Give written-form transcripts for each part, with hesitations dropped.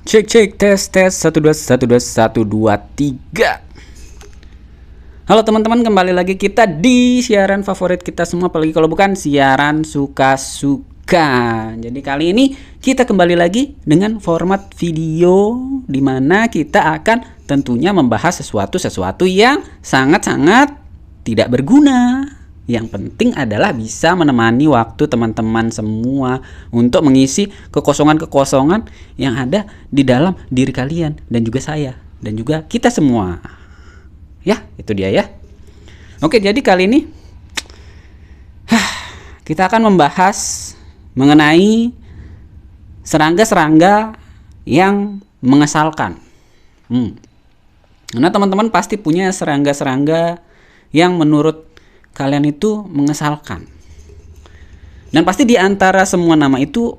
Cek tes 1 2 1 2 1 2 3. Halo teman-teman, kembali lagi kita di siaran favorit kita semua, apalagi kalau bukan siaran suka-suka. Jadi kali ini kita kembali lagi dengan format video di mana kita akan tentunya membahas sesuatu yang sangat-sangat tidak berguna. Yang penting adalah bisa menemani waktu teman-teman semua untuk mengisi kekosongan-kekosongan yang ada di dalam diri kalian dan juga saya dan juga kita semua. Ya, itu dia ya. Oke, jadi kali ini kita akan membahas mengenai serangga-serangga yang mengesalkan. Karena teman-teman pasti punya serangga-serangga yang menurut kalian itu mengesalkan. Dan pasti di antara semua nama itu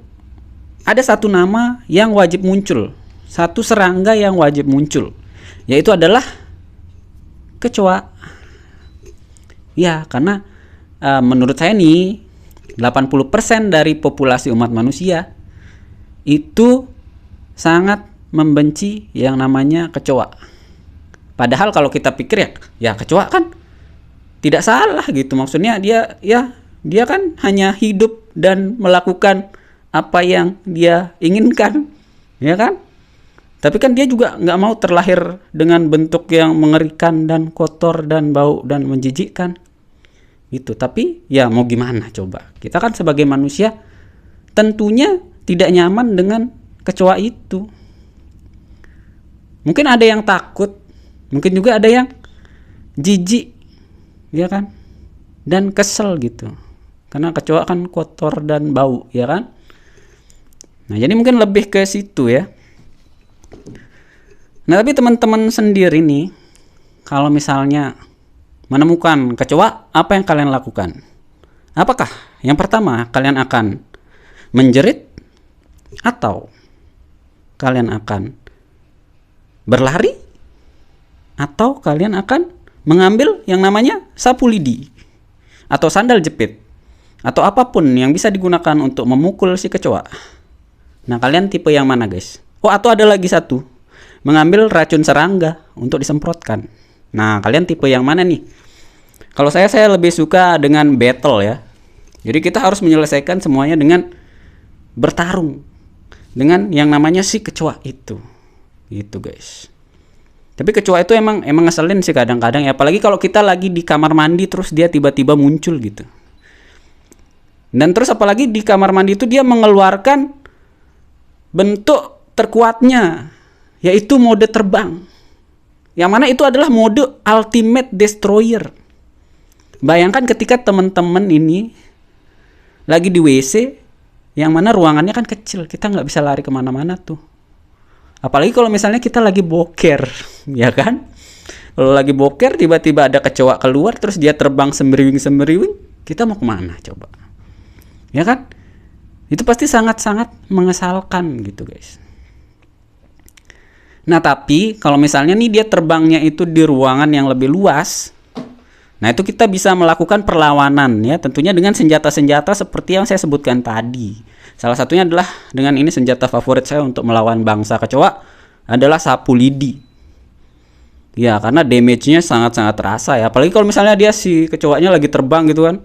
ada satu nama yang wajib muncul, satu serangga yang wajib muncul, yaitu adalah kecoa. Ya, karena menurut saya nih 80% dari populasi umat manusia itu sangat membenci yang namanya kecoa. Padahal kalau kita pikir ya kecoa kan tidak salah gitu, maksudnya dia kan hanya hidup dan melakukan apa yang dia inginkan, ya kan? Tapi kan dia juga nggak mau terlahir dengan bentuk yang mengerikan dan kotor dan bau dan menjijikkan gitu. Tapi ya mau gimana coba, kita kan sebagai manusia tentunya tidak nyaman dengan kecoa itu. Mungkin ada yang takut, mungkin juga ada yang jijik, ya kan, dan kesel gitu, karena kecoa kan kotor dan bau, ya kan. Nah, jadi mungkin lebih ke situ ya. Nah, tapi teman-teman sendiri nih, kalau misalnya menemukan kecoa, apa yang kalian lakukan? Apakah yang pertama kalian akan menjerit, atau kalian akan berlari, atau kalian akan mengambil yang namanya sapu lidi atau sandal jepit atau apapun yang bisa digunakan untuk memukul si kecoa? Nah, kalian tipe yang mana, guys? Oh, atau ada lagi satu, mengambil racun serangga untuk disemprotkan. Nah, kalian tipe yang mana nih? Kalau saya lebih suka dengan battle ya. Jadi kita harus menyelesaikan semuanya dengan bertarung dengan yang namanya si kecoa itu. Gitu, guys. Tapi kecoa itu emang ngeselin sih kadang-kadang ya, apalagi kalau kita lagi di kamar mandi terus dia tiba-tiba muncul gitu. Dan terus apalagi di kamar mandi itu dia mengeluarkan bentuk terkuatnya, yaitu mode terbang. Yang mana itu adalah mode ultimate destroyer. Bayangkan ketika teman-teman ini lagi di WC, yang mana ruangannya kan kecil, kita nggak bisa lari kemana-mana tuh. Apalagi kalau misalnya kita lagi boker, ya kan? Kalau lagi boker tiba-tiba ada kecoa keluar terus dia terbang semeriwing-semeriwing, kita mau kemana coba? Ya kan? Itu pasti sangat-sangat mengesalkan gitu, guys. Nah, tapi kalau misalnya nih dia terbangnya itu di ruangan yang lebih luas, nah itu kita bisa melakukan perlawanan ya, tentunya dengan senjata-senjata seperti yang saya sebutkan tadi. Salah satunya adalah dengan ini senjata favorit saya untuk melawan bangsa kecoa adalah sapu lidi. Ya, karena damage-nya sangat-sangat terasa ya. Apalagi kalau misalnya dia si kecoanya lagi terbang gitu kan.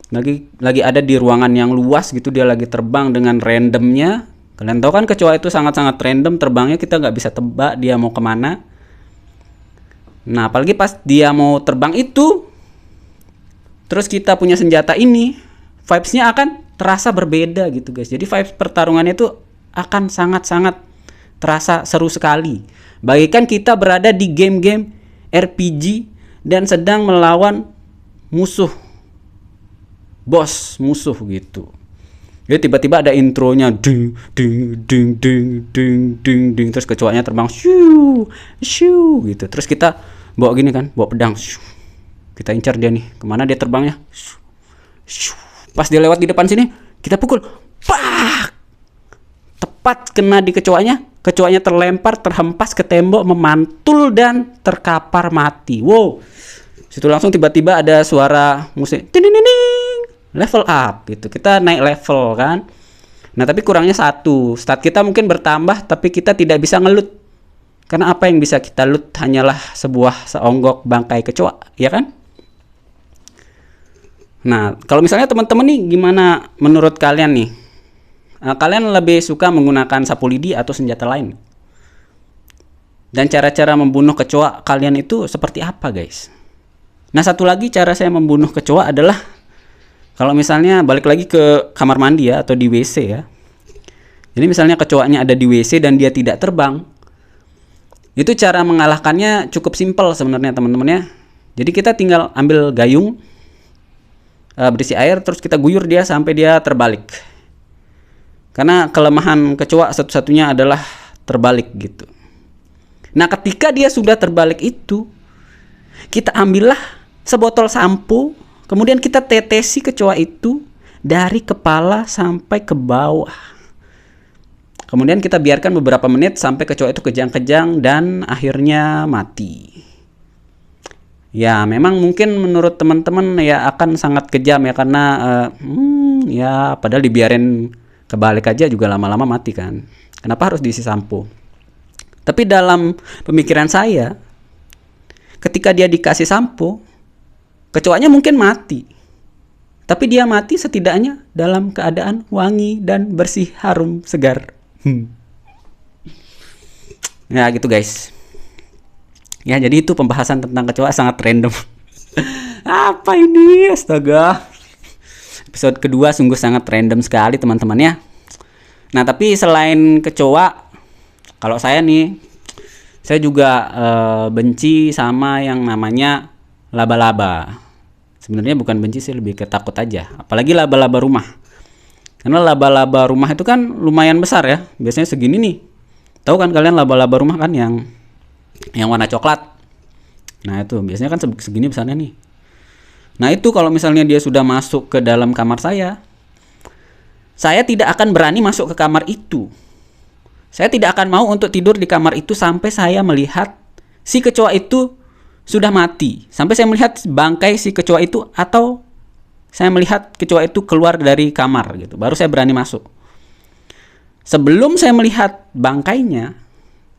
Lagi ada di ruangan yang luas gitu, dia lagi terbang dengan randomnya. Kalian tahu kan kecoa itu sangat-sangat random terbangnya, kita nggak bisa tebak dia mau kemana. Nah, apalagi pas dia mau terbang itu, terus kita punya senjata ini, vibes-nya akan terasa berbeda gitu, guys. Jadi vibes pertarungannya itu akan sangat-sangat terasa seru sekali. Bagikan kita berada di game-game RPG dan sedang melawan musuh gitu. Jadi tiba-tiba ada intronya ding ding ding ding ding ding ding, terus kecoanya terbang shoo shoo gitu. Terus kita bawa gini kan, bawa pedang. Shoo. Kita incar dia nih, kemana dia terbangnya? Shoo. Shoo. Pas dia lewat di depan sini, kita pukul. Pak! Tepat kena di kecoanya. Kecoanya terlempar, terhempas ke tembok, memantul dan terkapar mati. Wow. Situ langsung tiba-tiba ada suara musik. Ding ding ding. level up gitu. Kita naik level kan. Nah, tapi kurangnya satu. Stat kita mungkin bertambah tapi kita tidak bisa ngelut. Karena apa yang bisa kita loot hanyalah sebuah seonggok bangkai kecoa, ya kan? Nah, kalau misalnya teman-teman nih, gimana menurut kalian nih? Kalian lebih suka menggunakan sapu lidi atau senjata lain? Dan cara-cara membunuh kecoa kalian itu seperti apa, guys? Nah, satu lagi cara saya membunuh kecoa adalah kalau misalnya balik lagi ke kamar mandi ya, atau di WC ya. Jadi misalnya kecoanya ada di WC dan dia tidak terbang, itu cara mengalahkannya cukup simpel sebenarnya teman-teman ya. Jadi kita tinggal ambil gayung, berisi air, terus kita guyur dia sampai dia terbalik. Karena kelemahan kecoa satu-satunya adalah terbalik gitu. Nah, ketika dia sudah terbalik itu, kita ambillah sebotol sampo, kemudian kita tetesi kecoa itu dari kepala sampai ke bawah. Kemudian kita biarkan beberapa menit sampai kecoa itu kejang-kejang dan akhirnya mati. Ya, memang mungkin menurut teman-teman ya akan sangat kejam ya, karena ya padahal dibiarin kebalik aja juga lama-lama mati kan. Kenapa harus diisi sampo? Tapi dalam pemikiran saya, ketika dia dikasih sampo, kecoanya mungkin mati. Tapi dia mati setidaknya dalam keadaan wangi dan bersih, harum, segar. Ya gitu guys. Ya, jadi itu pembahasan tentang kecoa sangat random. Apa ini? Astaga. Episode kedua sungguh sangat random sekali teman-teman ya. Nah, tapi selain kecoa, kalau saya nih, saya juga benci sama yang namanya laba-laba. Sebenarnya bukan benci sih, lebih ke takut aja. Apalagi laba-laba rumah. Karena laba-laba rumah itu kan lumayan besar ya. Biasanya segini nih. Tahu kan kalian laba-laba rumah kan yang warna coklat. Nah, itu biasanya kan segini besarnya nih. Nah, itu kalau misalnya dia sudah masuk ke dalam kamar saya tidak akan berani masuk ke kamar itu. Saya tidak akan mau untuk tidur di kamar itu sampai saya melihat si kecoa itu sudah mati. Sampai saya melihat bangkai si kecoa itu, atau saya melihat kecoa itu keluar dari kamar gitu. Baru saya berani masuk. Sebelum saya melihat bangkainya,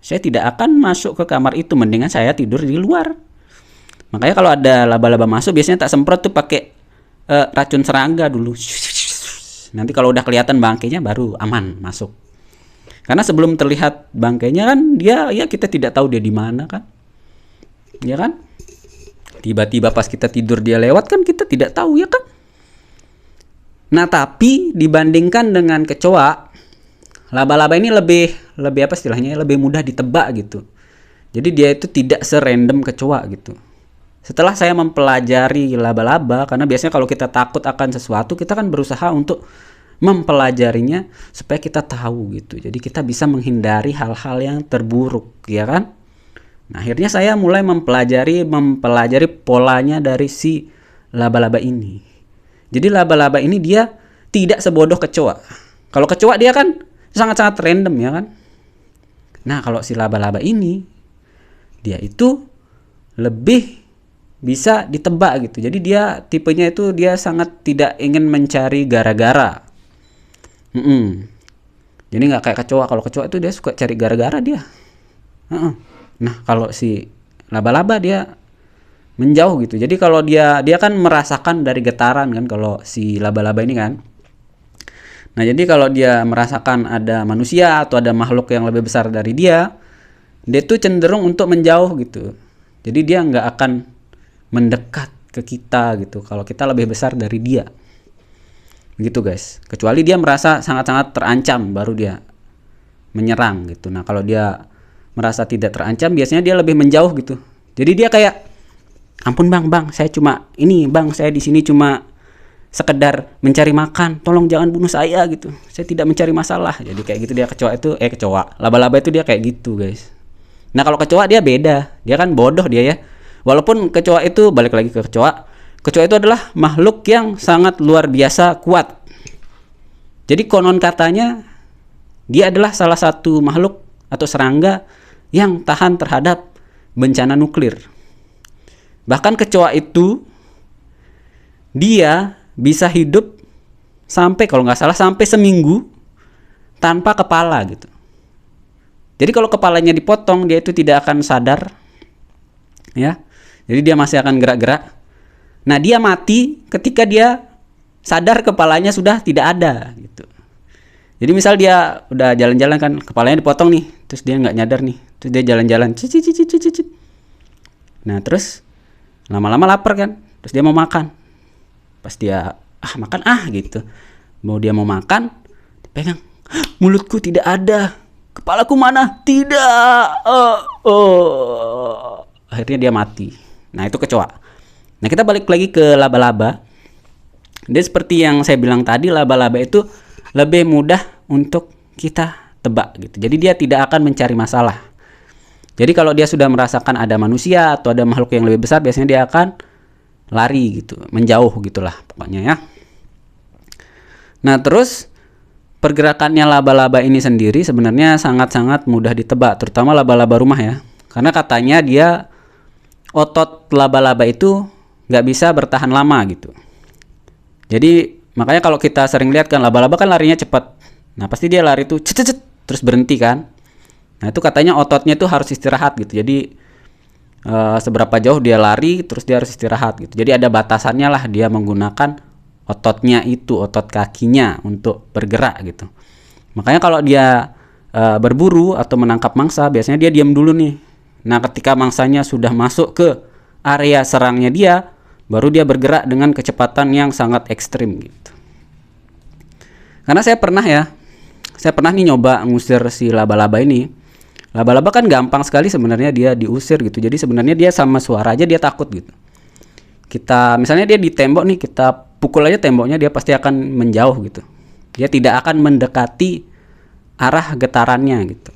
saya tidak akan masuk ke kamar itu. Mendingan saya tidur di luar. Makanya kalau ada laba-laba masuk, biasanya tak semprot tuh pakai racun serangga dulu. Nanti kalau udah kelihatan bangkainya baru aman masuk. Karena sebelum terlihat bangkainya kan dia ya kita tidak tahu dia di mana kan. Ya kan? Tiba-tiba pas kita tidur dia lewat kan kita tidak tahu ya kan. Nah, tapi dibandingkan dengan kecoa, laba-laba ini lebih apa istilahnya? Lebih mudah ditebak gitu. Jadi dia itu tidak serandom kecoa gitu. Setelah saya mempelajari laba-laba, karena biasanya kalau kita takut akan sesuatu, kita kan berusaha untuk mempelajarinya supaya kita tahu gitu. Jadi kita bisa menghindari hal-hal yang terburuk, ya kan? Nah, akhirnya saya mulai mempelajari polanya dari si laba-laba ini. Jadi laba-laba ini dia tidak sebodoh kecoa. Kalau kecoa dia kan sangat-sangat random ya kan. Nah, kalau si laba-laba ini dia itu lebih bisa ditebak gitu. Jadi dia tipenya itu dia sangat tidak ingin mencari gara-gara. Jadi nggak kayak kecoa. Kalau kecoa itu dia suka cari gara-gara dia. Nah, kalau si laba-laba dia menjauh gitu. Jadi kalau dia kan merasakan dari getaran kan kalau si laba-laba ini kan. Nah, jadi kalau dia merasakan ada manusia atau ada makhluk yang lebih besar dari dia tuh cenderung untuk menjauh gitu. Jadi dia nggak akan mendekat ke kita gitu kalau kita lebih besar dari dia. Gitu guys. Kecuali dia merasa sangat-sangat terancam baru dia menyerang gitu. Nah, kalau dia merasa tidak terancam biasanya dia lebih menjauh gitu. Jadi dia kayak, ampun bang, saya cuma ini bang, saya di sini cuma sekedar mencari makan, tolong jangan bunuh saya gitu. Saya tidak mencari masalah. Jadi kayak gitu dia laba-laba itu dia kayak gitu guys. Nah, kalau kecoa dia beda. Dia kan bodoh dia ya. Walaupun kecoa itu balik lagi ke kecoa itu adalah makhluk yang sangat luar biasa kuat. Jadi konon katanya dia adalah salah satu makhluk atau serangga yang tahan terhadap bencana nuklir. Bahkan kecoa itu dia bisa hidup sampai, kalau nggak salah, sampai seminggu tanpa kepala gitu. Jadi kalau kepalanya dipotong, dia itu tidak akan sadar, ya. Jadi dia masih akan gerak-gerak. Nah, dia mati ketika dia sadar kepalanya sudah tidak ada gitu. Jadi misal dia udah jalan-jalan kan, kepalanya dipotong nih, terus dia nggak nyadar nih, terus dia jalan-jalan, cicit. Nah terus lama-lama lapar kan, terus dia mau makan. Pas dia makan gitu, dia mau makan, dipegang, mulutku tidak ada, kepalaku mana? Tidak. Akhirnya dia mati. Nah itu kecoa. Nah kita balik lagi ke laba-laba. Dia seperti yang saya bilang tadi, laba-laba itu lebih mudah untuk kita tebak gitu. Jadi dia tidak akan mencari masalah. Jadi kalau dia sudah merasakan ada manusia atau ada makhluk yang lebih besar, biasanya dia akan lari gitu, menjauh gitulah pokoknya ya. Nah terus pergerakannya laba-laba ini sendiri sebenarnya sangat-sangat mudah ditebak, terutama laba-laba rumah ya. Karena katanya dia, otot laba-laba itu nggak bisa bertahan lama gitu. Jadi makanya kalau kita sering lihat kan, laba-laba kan larinya cepat. Nah pasti dia lari tuh cet terus berhenti kan. Nah itu katanya ototnya tuh harus istirahat gitu. Jadi seberapa jauh dia lari terus dia harus istirahat gitu. Jadi ada batasannya lah, dia menggunakan ototnya itu, otot kakinya untuk bergerak gitu. Makanya kalau dia berburu atau menangkap mangsa, biasanya dia diam dulu nih. Nah ketika mangsanya sudah masuk ke area serangnya dia, baru dia bergerak dengan kecepatan yang sangat ekstrim gitu. Karena saya pernah nih nyoba ngusir si laba-laba ini. Laba-laba kan gampang sekali sebenarnya dia diusir gitu. Jadi sebenarnya dia sama suara aja dia takut gitu. Kita misalnya dia di tembok nih, kita pukul aja temboknya, dia pasti akan menjauh gitu. Dia tidak akan mendekati arah getarannya gitu.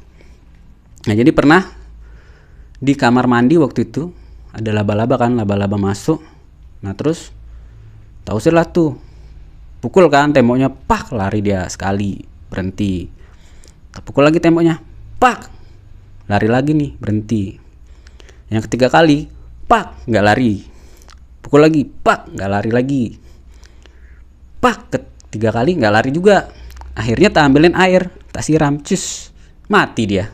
Nah jadi pernah di kamar mandi waktu itu ada laba-laba kan, laba-laba masuk. Nah terus tak usir lah tuh, pukul kan temboknya, pak, lari dia sekali, berhenti. Pukul lagi temboknya, pak, lari lagi nih, berhenti. Yang ketiga kali, pak, nggak lari. Pukul lagi, pak, nggak lari lagi. Pak, ketiga kali nggak lari juga. Akhirnya tak ambilin air, tak siram, cus, mati dia.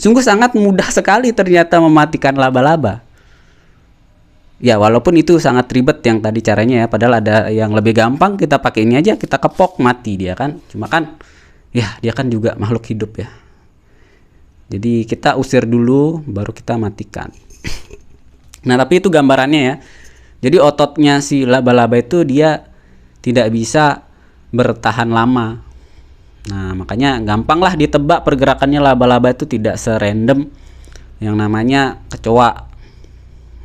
Sungguh sangat mudah sekali ternyata mematikan laba-laba. Ya walaupun itu sangat ribet yang tadi caranya ya, padahal ada yang lebih gampang, kita pakai ini aja, kita kepok, mati dia kan. Cuma kan ya dia kan juga makhluk hidup ya. Jadi kita usir dulu baru kita matikan. Nah tapi itu gambarannya ya. Jadi ototnya si laba-laba itu dia tidak bisa bertahan lama. Nah makanya gampang lah ditebak pergerakannya laba-laba itu, tidak serandom yang namanya kecoa.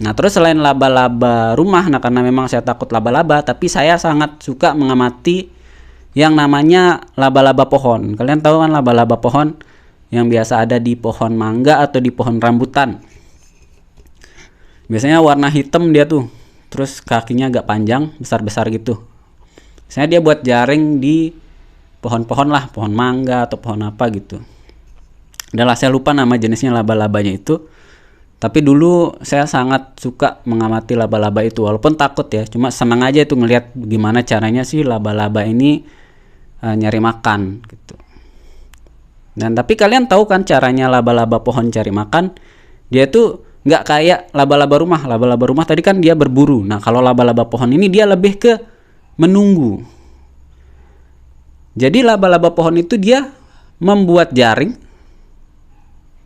Nah terus selain laba-laba rumah, nah karena memang saya takut laba-laba, tapi saya sangat suka mengamati yang namanya laba-laba pohon. Kalian tahu kan laba-laba pohon yang biasa ada di pohon mangga atau di pohon rambutan. Biasanya warna hitam dia tuh, terus kakinya agak panjang, besar-besar gitu. Biasanya dia buat jaring di pohon-pohon lah, pohon mangga atau pohon apa gitu. Udahlah saya lupa nama jenisnya laba-labanya itu. Tapi dulu saya sangat suka mengamati laba-laba itu, walaupun takut ya, cuma senang aja itu ngelihat gimana caranya sih laba-laba ini nyari makan gitu. Dan tapi kalian tahu kan caranya laba-laba pohon cari makan? Dia tuh nggak kayak laba-laba rumah. Laba-laba rumah tadi kan dia berburu. Nah kalau laba-laba pohon ini dia lebih ke menunggu. Jadi laba-laba pohon itu dia membuat jaring.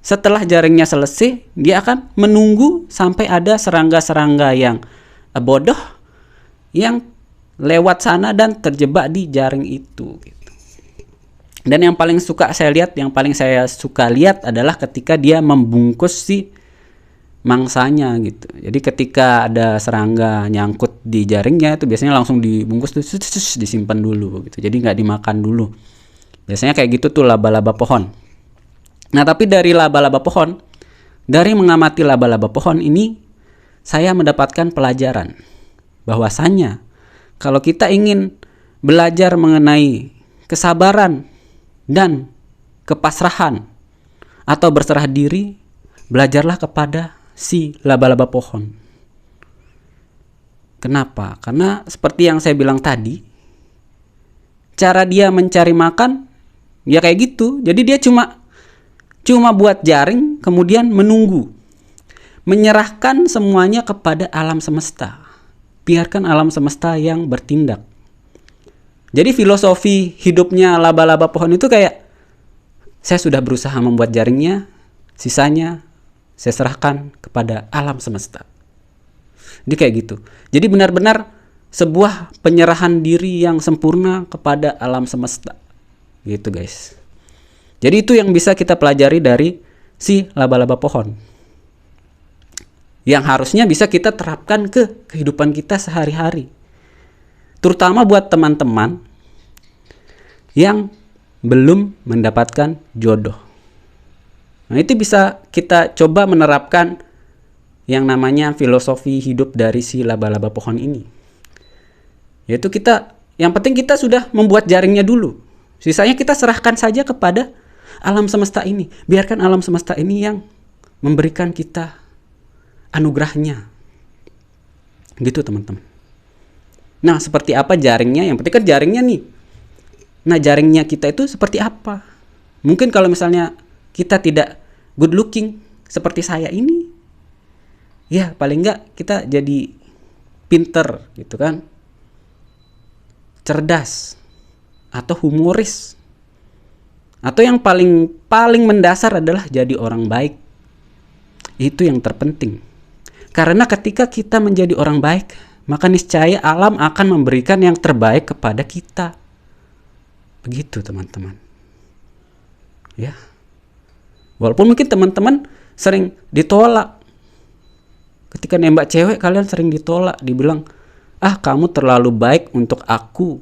Setelah jaringnya selesai, dia akan menunggu sampai ada serangga-serangga yang bodoh yang lewat sana dan terjebak di jaring itu gitu. Dan yang paling saya suka lihat adalah ketika dia membungkus si mangsanya gitu. Jadi ketika ada serangga nyangkut di jaringnya itu biasanya langsung dibungkus tuh, disimpan dulu gitu. Jadi nggak dimakan dulu. Biasanya kayak gitu tuh laba-laba pohon. Nah tapi dari laba-laba pohon, dari mengamati laba-laba pohon ini, saya mendapatkan pelajaran bahwasannya kalau kita ingin belajar mengenai kesabaran dan kepasrahan atau berserah diri, belajarlah kepada si laba-laba pohon. Kenapa? Karena seperti yang saya bilang tadi, cara dia mencari makan ya kayak gitu. Jadi dia cuma buat jaring, kemudian menunggu, menyerahkan semuanya kepada alam semesta. Biarkan alam semesta yang bertindak. Jadi filosofi hidupnya laba-laba pohon itu kayak, saya sudah berusaha membuat jaringnya, sisanya saya serahkan kepada alam semesta. Jadi kayak gitu. Jadi benar-benar sebuah penyerahan diri yang sempurna kepada alam semesta. Gitu guys. Jadi itu yang bisa kita pelajari dari si laba-laba pohon, yang harusnya bisa kita terapkan ke kehidupan kita sehari-hari. Terutama buat teman-teman yang belum mendapatkan jodoh. Nah, itu bisa kita coba menerapkan yang namanya filosofi hidup dari si laba-laba pohon ini. Yaitu yang penting kita sudah membuat jaringnya dulu. Sisanya kita serahkan saja kepada alam semesta ini. Biarkan alam semesta ini yang memberikan kita anugerahnya. Gitu teman-teman. Nah, seperti apa jaringnya? Yang penting kan jaringnya nih. Nah, jaringnya kita itu seperti apa? Mungkin kalau misalnya kita tidak good looking seperti saya ini, ya paling enggak kita jadi pinter gitu kan, cerdas, atau humoris, atau yang paling mendasar adalah jadi orang baik. Itu yang terpenting. Karena ketika kita menjadi orang baik, maka niscaya alam akan memberikan yang terbaik kepada kita. Begitu teman-teman. Ya. Walaupun mungkin teman-teman sering ditolak. Ketika nembak cewek kalian sering ditolak, dibilang, "Ah, kamu terlalu baik untuk aku."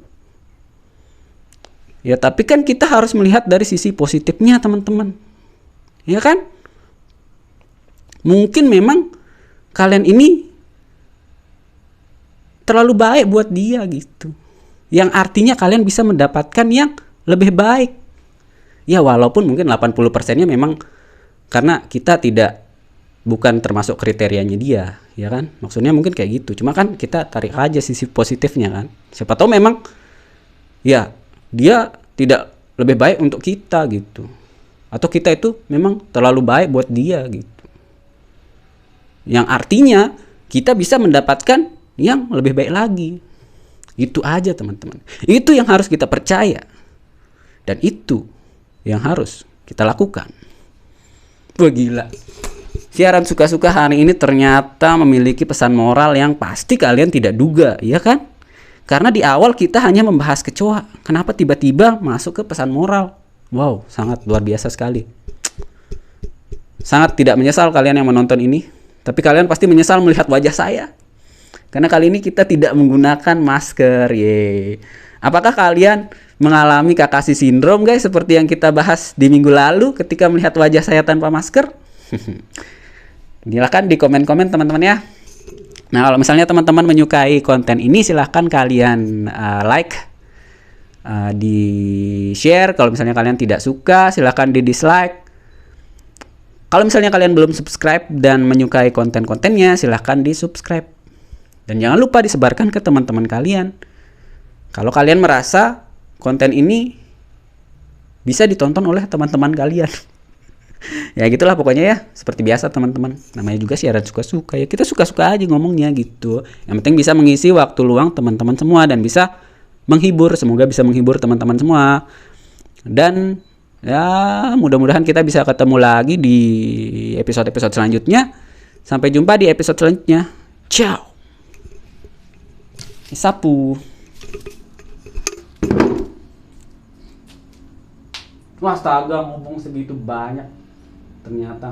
Ya, tapi kan kita harus melihat dari sisi positifnya, teman-teman. Ya kan? Mungkin memang kalian ini terlalu baik buat dia gitu. Yang artinya kalian bisa mendapatkan yang lebih baik. Ya, walaupun mungkin 80%-nya memang karena kita bukan termasuk kriterianya dia, ya kan? Maksudnya mungkin kayak gitu. Cuma kan kita tarik aja sisi positifnya kan. Siapa tahu memang ya dia tidak lebih baik untuk kita gitu. Atau kita itu memang terlalu baik buat dia gitu. Yang artinya kita bisa mendapatkan yang lebih baik lagi. Itu aja teman-teman. Itu yang harus kita percaya. Dan itu yang harus kita lakukan. Wah, gila. Siaran suka-suka hari ini ternyata memiliki pesan moral yang pasti kalian tidak duga, ya kan? Karena di awal kita hanya membahas kecoa. Kenapa tiba-tiba masuk ke pesan moral? Wow, sangat luar biasa sekali. Sangat tidak menyesal kalian yang menonton ini. Tapi kalian pasti menyesal melihat wajah saya. Karena kali ini kita tidak menggunakan masker. Yeay. Apakah kalian mengalami Kakashi Syndrome guys, seperti yang kita bahas di minggu lalu ketika melihat wajah saya tanpa masker? Silahkan di komen-komen teman-teman ya. Nah, kalau misalnya teman-teman menyukai konten ini, silahkan kalian like, di share. Kalau misalnya kalian tidak suka, silahkan di dislike. Kalau misalnya kalian belum subscribe dan menyukai konten-kontennya, silahkan di subscribe. Dan jangan lupa disebarkan ke teman-teman kalian. Kalau kalian merasa konten ini bisa ditonton oleh teman-teman kalian. Ya gitulah pokoknya ya. Seperti biasa teman-teman. Namanya juga siaran suka-suka ya. Kita suka-suka aja ngomongnya gitu. Yang penting bisa mengisi waktu luang teman-teman semua. Dan bisa menghibur. Semoga bisa menghibur teman-teman semua. Dan ya mudah-mudahan kita bisa ketemu lagi di episode-episode selanjutnya. Sampai jumpa di episode selanjutnya. Ciao. Sapu. Wah, astaga, ngomong segitu banyak ternyata.